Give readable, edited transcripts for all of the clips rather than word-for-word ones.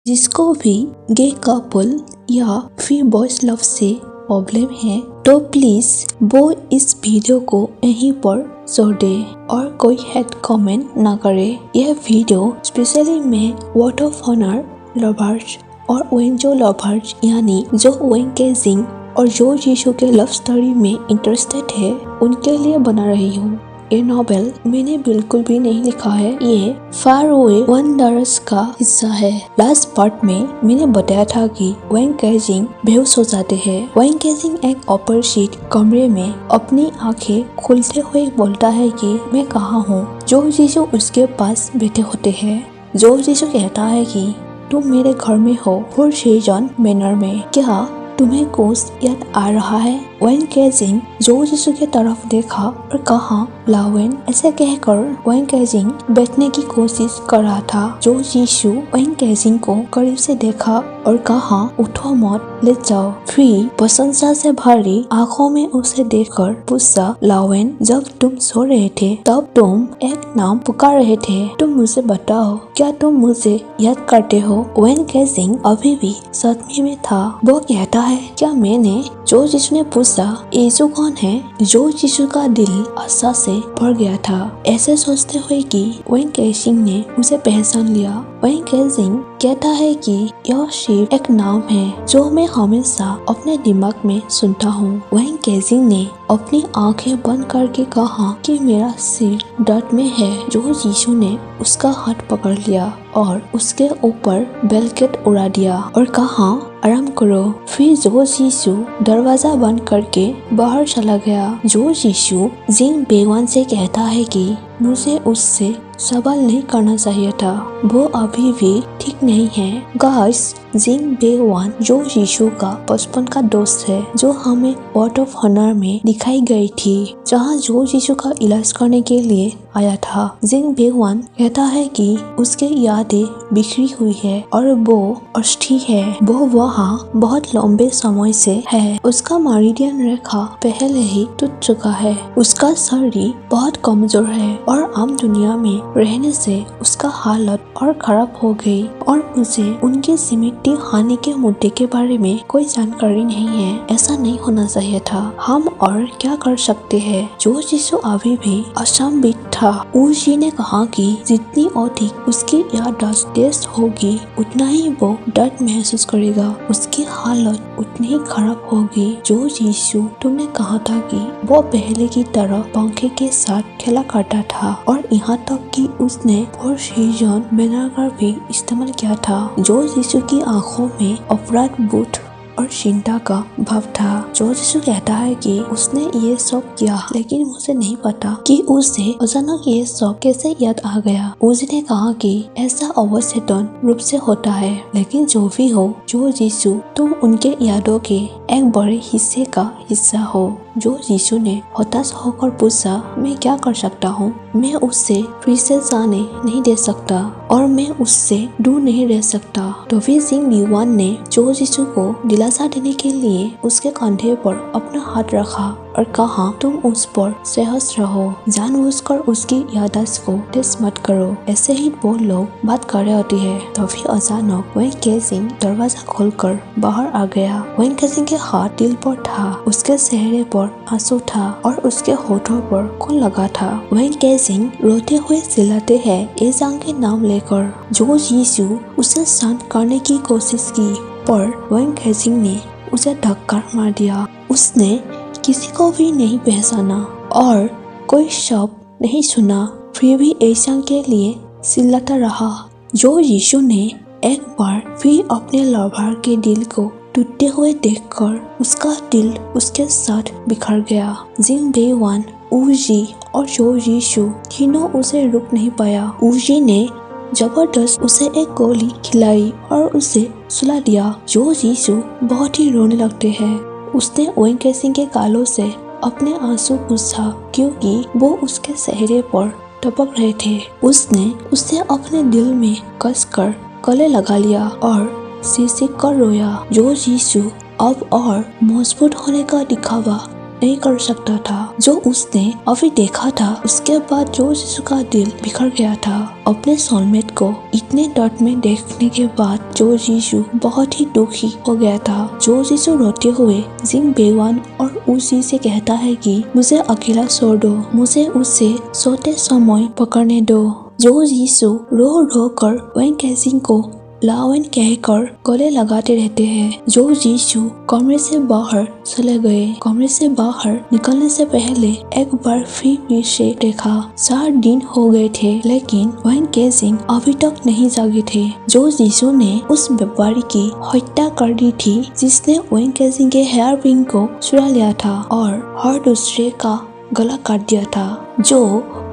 जिसको भी गे कपल या फिर बॉयज लव से प्रॉब्लम है तो प्लीज वो इस वीडियो को यहीं पर छोड़ दे और कोई हेट कमेंट ना करे। यह वीडियो स्पेशली मैं वर्ड ऑफ ऑनर लवर्स और वेंजो लवर्स यानी जो वेन केजिंग और जो यीशु के लव स्टोरी में इंटरेस्टेड है उनके लिए बना रही हूँ। ये नॉवेल मैंने बिल्कुल भी नहीं लिखा है, ये फार अवे वंडर्स का हिस्सा है। लास्ट पार्ट में मैंने बताया था कि वेन केजिंग बेहोश हो जाते हैं। वेन केजिंग एक अपोजिट कमरे में अपनी आंखें खोलते हुए बोलता है कि मैं कहाँ हूँ। जो यीशु उसके पास बैठे होते हैं। जो यीशु कहता है कि तुम मेरे घर में हो फोर सीजन मैनर में, क्या तुम्हें कुछ याद आ रहा है? वेन केजिंग जो यीशु की तरफ देखा और कहा लावेन। ऐसे कहकर वेन केजिंग बैठने की कोशिश कर रहा था। जो यीशु वेन केजिंग को करीब से देखा और कहा उठो मत, ले जाओ। फिर प्रशंसा से भरी आंखों में उसे देखकर पूछा लावेन, जब तुम सो रहे थे तब तुम एक नाम पुकार रहे थे, तुम मुझे बताओ क्या तुम मुझे याद करते हो? वेन केजिंग अभी भी सदमे में था। वो कहता है क्या मैंने? जो यीशु ने पूछा यीशु कौन है? जो यीशु का दिल आशा से भर गया था ऐसे सोचते हुए कि वेन केजिंग ने उसे पहचान लिया। वेन केजिंग कहता है कि यह सिर्फ एक नाम है जो मैं हमेशा अपने दिमाग में सुनता हूँ। वेन केजिंग ने अपनी आंखें बंद करके कहा कि मेरा सिर दर्द में है। जो यीशु ने उसका हाथ पकड़ लिया और उसके ऊपर ब्लैंकेट उड़ा दिया और कहा आराम करो। फिर जो यीशु दरवाजा बंद करके बाहर चला गया। जो यीशु जिंग बेवान से कहता है कि मुझे उससे सवाल नहीं करना चाहिए था, वो अभी भी ठीक नहीं है। गाइस, जिंग बेवान जो यीशु का बचपन का दोस्त है जो हमें वर्ड ऑफ ऑनर में दिखाई गई थी जहाँ जो यीशु का इलाज करने के लिए आया था। जिंग बेवान कहता है कि उसकी यादें बिखरी हुई है और वो अस्थि है। वो वहाँ बहुत लंबे समय से है। उसका मेरिडियन रेखा पहले ही टूट चुका है। उसका शरीर बहुत कमजोर है और आम दुनिया में रहने से उसका हालत और खराब हो गई और मुझे उनकी स्मृति हानि के मुद्दे के बारे में कोई जानकारी नहीं है। ऐसा नहीं होना चाहिए था। हम और क्या कर सकते हैं? जो यीशु अभी भी असामविद था। ऊजी ने कहा कि जितनी अधिक उसकी याददाश्त तेज होगी उतना ही वो दर्द महसूस करेगा, उसकी हालत उतनी ही खराब होगी। जो यीशु तुमने कहा था कि वो पहले की तरह पंखे के साथ खेला करता था और यहाँ तक कि उसने फोर सीजन बैनर का भी इस्तेमाल किया था। जो यीशु की आंखों में अपराध बोध और चिंता का भाव था। जो यीशु कहता है कि उसने ये सब किया लेकिन मुझे नहीं पता कि उसे अचानक ये सब कैसे याद आ गया। उसने कहा कि ऐसा अवचेतन रूप से होता है, लेकिन जो भी हो जो यीशु तुम उनके यादों के एक बड़े हिस्से का हिस्सा हो। जो यीशु ने हताश होकर पूछा मैं क्या कर सकता हूँ? मैं उससे फिर से जाने नहीं दे सकता और मैं उससे दूर नहीं रह सकता। तो फिर जिंग बेवान ने जो यीशु को दिलासा देने के लिए उसके कंधे पर अपना हाथ रखा और कहा तुम उस पर सहस रहो, जानबूझकर उसकी याददाश्त को तेज मत करो। ऐसे ही वो लोग बात कर रहे होती है। तभी अचानक वेन केजिंग दरवाजा खोलकर बाहर आ गया। वेन केजिंग के हाथ दिल पर था, उसके चेहरे पर आंसू था और उसके होठों पर खून लगा था। वेन केजिंग रोते हुए चिल्लाते हैं एजांग के नाम लेकर। जो यीशु उसे शांत करने की कोशिश की पर वेन केजिंग ने उसे धक्का मार दिया। उसने किसी को भी नहीं पहचाना और कोई शब्द नहीं सुना, फिर भी एजांग के लिए चिल्लाता रहा। जो यीशु ने एक बार फिर अपने लवर के दिल को टूटते हुए देखकर उसका दिल उसके साथ बिखर गया। जिंग बेवान, ऊजी और जो यीशु तीनों उसे रोक नहीं पाया। ऊजी ने जबरदस्त उसे एक गोली खिलाई और उसे सुला दिया। जो यीशु बहुत ही रोने लगते हैं। उसने वेन केजिंग के गालों से अपने आंसू पूछा क्योंकि वो उसके चेहरे पर टपक रहे थे। उसने उसे अपने दिल में कसकर गले लगा लिया और चीख कर रोया। जो यीशु अब और मजबूत होने का दिखावा नहीं कर सकता था। जो उसने अभी देखा था उसके बाद जो जीसू का दिल बिखर गया था। अपने सोलमेट को इतने दर्द में देखने के बाद जो जीसू बहुत ही दुखी हो गया था। जो जीसू रोते हुए जिंग बेवान और उसी से कहता है कि मुझे अकेला छोड़ दो, मुझे उससे सोते समय पकड़ने दो। जो जीसू रो रो कर वेन केजिंग को लावेन कहकर गले लगाते रहते हैं। जो जीसू कमरे से बाहर चले गए। कमरे से बाहर निकलने से पहले एक बार फिर से देखा। 4 दिन हो गए थे लेकिन वेन केजिंग अभी तक नहीं जागे थे। जो जीसू ने उस व्यापारी की हत्या कर दी थी जिसने वेन केजिंग के हेयर पिन को चुरा लिया था और हर दूसरे का गला काट दिया था। जो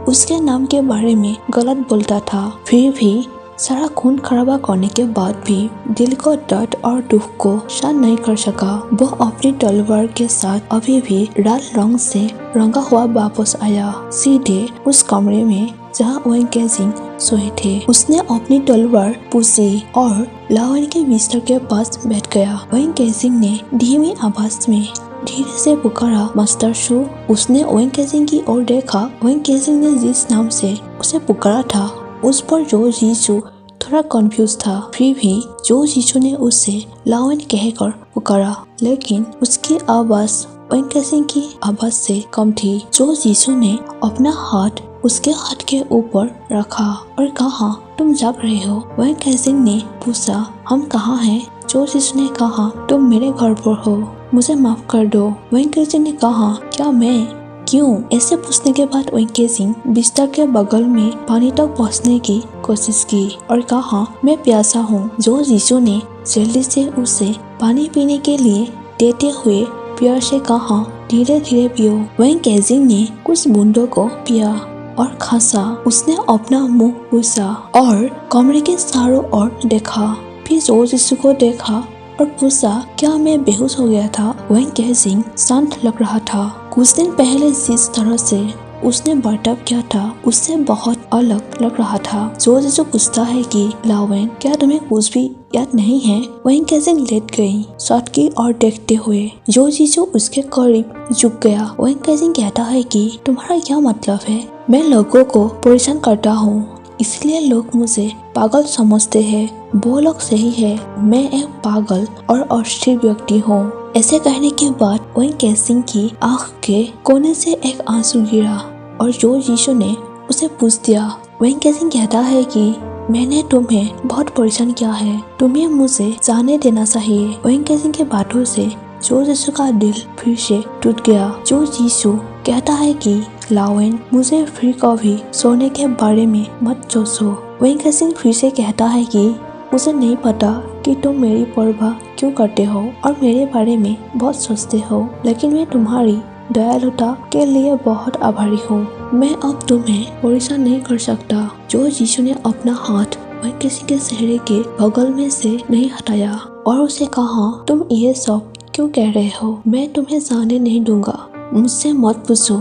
उसके नाम के बारे में गलत बोलता था। फिर भी सारा खून खराबा करने के बाद भी दिल को दर्द और दुख को शांत नहीं कर सका। वो अपनी तलवार के साथ अभी भी लाल रंग से रंगा हुआ वापस आया, सीधे उस कमरे में जहाँ वेन केजिंग सोए थे। उसने अपनी तलवार पूछी और लावेन के बिस्तर के पास बैठ गया। वेन केजिंग ने धीमी आवाज में धीरे से पुकारा, मास्टर शू। उसने वेन केजिंग की ओर देखा। वेन केजिंग ने जिस नाम से उसे पुकारा था उस पर जो जीसू थोड़ा कंफ्यूज था। फिर भी जो जीसू ने उसे लावेन कहकर पुकारा लेकिन उसकी आवाज वेन केजिंग की आवाज से कम थी। जो जीसू ने अपना हाथ उसके हाथ के ऊपर रखा और कहा, तुम जाग रहे हो? वेन केजिंग ने पूछा, हम कहाँ हैं? जो जीसू ने कहा, तुम मेरे घर पर हो, मुझे माफ कर दो। वेन केजिंग ने कहा, क्या मैं? क्यों? ऐसे पूछने के बाद वेन केजिंग बिस्तर के बगल में पानी तक पहुंचने की कोशिश की और कहा, मैं प्यासा हूँ। जो जीसू ने जल्दी से उसे पानी पीने के लिए देते हुए प्यार से कहा, धीरे धीरे पियो। वेन केजिंग ने कुछ बूंदों को पिया और खांसा। उसने अपना मुंह पूछा और कमरे के चारों ओर देखा। फिर जो जीसू को देखा और पूछा, क्या मैं बेहोश हो गया था? वेन केजिंग शांत लग रहा था। कुछ दिन पहले जिस तरह से उसने बर्ताव किया था उससे बहुत अलग लग रहा था। जो जीसू पूछता है कि लावेन, क्या तुम्हें कुछ भी याद नहीं है? वेन केजिंग लेट गई, छत की ओर देखते हुए। जो जीसू उसके करीब झुक गया। वेन केजिंग कहता है कि तुम्हारा क्या मतलब है? मैं लोगों को परेशान करता हूँ इसलिए लोग मुझे पागल समझते हैं। वो लोग सही है, मैं एक पागल और अस्थिर व्यक्ति हूँ। ऐसे कहने के बाद वेन केजिंग की आँख के कोने से एक आंसू गिरा और जो जीसू ने उसे पूछ दिया। वेन केजिंग कहता है कि मैंने तुम्हें बहुत परेशान किया है, तुम्हें मुझे जाने देना चाहिए। वेन केजिंग के बातों से जो जीसू का दिल फिर से टूट गया। जो जीसू कहता है कि लावेन, मुझे फिर कभी सोने के बारे में मत सोचो। वेन केजिंग फिर से कहता है कि मुझे नहीं पता कि तुम मेरी परवाह क्यों करते हो और मेरे बारे में बहुत सोचते हो, लेकिन मैं तुम्हारी दयालुता के लिए बहुत आभारी हूँ। मैं अब तुम्हें परेशान नहीं कर सकता। जो जीसू ने अपना हाथ वेन केजिंग के चेहरे के बगल में से नहीं हटाया और उसे कहा, तुम ये सब क्यों कह रहे हो? मैं तुम्हें जाने नहीं दूंगा। मुझसे मत पूछो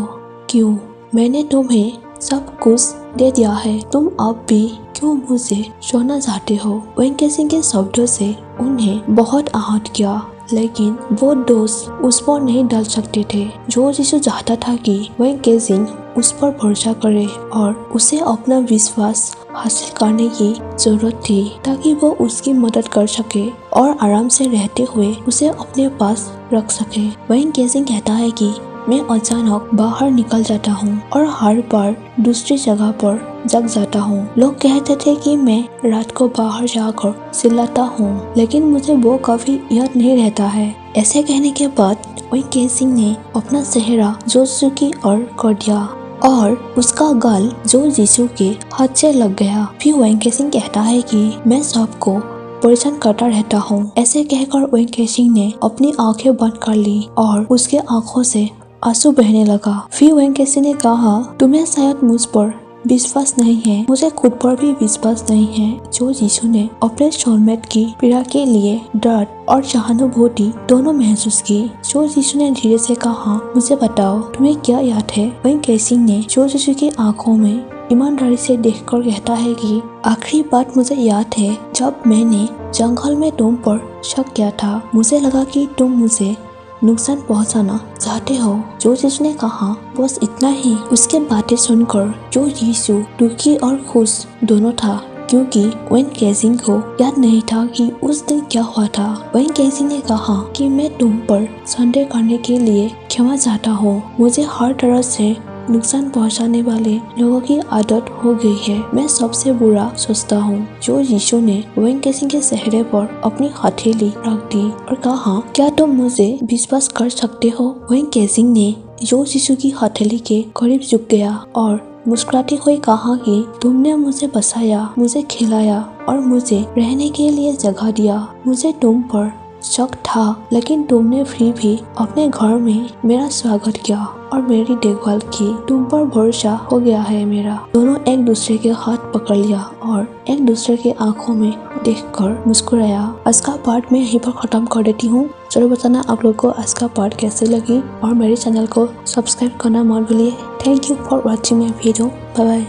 क्यों, मैंने तुम्हें सब कुछ दे दिया है। तुम अब भी क्यों मुझे छोड़ना चाहते हो? वेन केजिंग के शब्दों से उन्हें बहुत आहत किया लेकिन वो दोष उस पर नहीं डाल सकते थे। जो जीसू चाहता था कि वेन केजिंग उस पर भरोसा करे और उसे अपना विश्वास हासिल करने की जरूरत थी ताकि वो उसकी मदद कर सके और आराम से रहते हुए उसे अपने पास रख सके। वेन केजिंग कहता है कि मैं अचानक बाहर निकल जाता हूँ और हर बार दूसरी जगह पर जग जाता हूँ। लोग कहते थे कि मैं रात को बाहर जाकर चिल्लाता हूँ लेकिन मुझे वो कभी याद नहीं रहता है। ऐसे कहने के बाद वेन केजिंग ने अपना चेहरा जो जीसू की ओर कर दिया और उसका गाल जो जीसू के हाथ से लग गया। फिर वेन केजिंग कहता है कि मैं सबको परेशान करता रहता हूँ। ऐसे कहकर वेन केजिंग ने अपनी आंखें बंद कर ली और उसके आंखों से आंसू बहने लगा। फिर वेन केजिंग ने कहा, तुम्हें शायद मुझ पर विश्वास नहीं है, मुझे खुद पर भी विश्वास नहीं है। जो जीसू ने अपने सोलमेट की पीड़ा के लिए दर्द और सहानुभूति दोनों महसूस की। जो जीसू ने धीरे से कहा, मुझे बताओ तुम्हें क्या याद है? वेन केजिंग ने जो जीसू की आंखों में ईमानदारी से देखकर कहता है कि आखिरी बात मुझे याद है जब मैंने जंगल में तुम पर शक किया था। मुझे लगा कि तुम मुझे नुकसान पहुंचाना चाहते हो। जो यीशु ने कहा बस इतना ही। उसके बातें सुनकर जो यीशु दुखी और खुश दोनों था, क्योंकि वेन केजिंग को याद नहीं था कि उस दिन क्या हुआ था। वेन केजिंग ने कहा कि मैं तुम पर संदेह करने के लिए क्षमा चाहता हूँ। मुझे हर तरह से नुकसान पहुंचाने वाले लोगों की आदत हो गई है। मैं सबसे बुरा सोचता हूँ। जो यीशु ने वेन केजिंग के चेहरे पर अपनी हथेली रख दी और कहा, क्या तुम मुझे विश्वास कर सकते हो? वेन केजिंग ने जो यीशु की हथेली के करीब झुक गया और मुस्कुराते हुए कहा कि तुमने मुझे बचाया, मुझे खिलाया और मुझे रहने के लिए जगह दिया। मुझे तुम पर शक था, लेकिन तुमने फिर भी अपने घर में मेरा स्वागत किया और मेरी देखभाल की। तुम पर भरोसा हो गया है मेरा। दोनों एक दूसरे के हाथ पकड़ लिया और एक दूसरे के आंखों में देखकर मुस्कुराया। आज का पार्ट मैं यहीं पर खत्म कर देती हूँ। चलो बताना आप लोग को आज का पार्ट कैसे लगी और मेरे चैनल को सब्सक्राइब करना मत भूलिए। Thank you for watching my video. Bye bye.